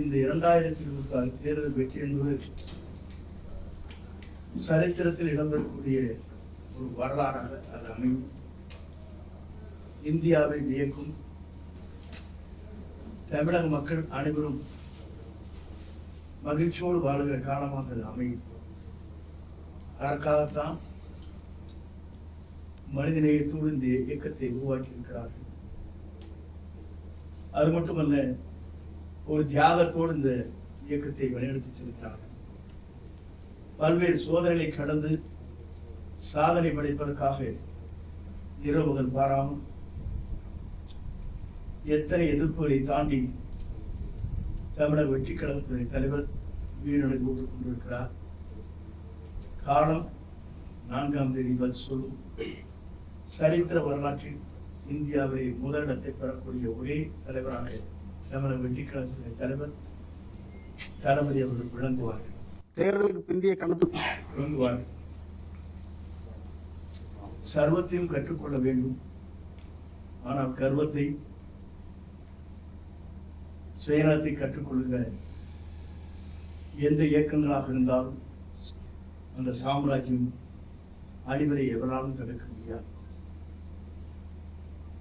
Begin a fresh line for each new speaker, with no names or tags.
இந்த 2026 தேர்தல் வெற்றி என்பது சரித்திரத்தில் இடம்பெறக்கூடிய ஒரு வரலாறாக அது அமையும். இந்தியாவை வியக்கும் தமிழக மக்கள் அனைவரும் மகிழ்ச்சியோடு வாழுகிற காலமாக அது அமையும். அதற்காகத்தான் மனிதநேயத்தோடு இந்த இயக்கத்தை உருவாக்கி இருக்கிறார்கள். அது மட்டுமல்ல, ஒரு தியாகத்தோடு இந்த இயக்கத்தை வழிநடத்தி செல்கிறார்கள். பல்வேறு சோதனைகளை கடந்து சாதனை படைப்பதற்காக இரவுகள் பாராமல் எத்தனை எதிர்ப்புகளை தாண்டி தமிழக வெற்றி கழகத்துடைய தலைவர் வீடு கூட்டுக் கொண்டிருக்கிறார். காலம் 4ஆம் தேதி பதில் சொல்லும். சரித்திர வரலாற்றில் இந்தியாவிலே முதலிடத்தை பெறக்கூடிய ஒரே தலைவராக தமிழக வெற்றி கழகத்துடைய தலைவர் தளபதி அவர்கள் விளங்குவார்கள்.
தேர்தலுக்கு பிந்தைய கணக்கு
விளங்குவார்கள். சர்வத்தையும் கற்றுக்கொள்ள வேண்டும். ஆனால் கர்வத்தை, சுயநலத்தை கற்றுக்கொள்கிற எந்த இயக்கங்களாக இருந்தாலும் அந்த சாம்ராஜ்யம் அழிவதை எவராலும் தடுக்க முடியாது.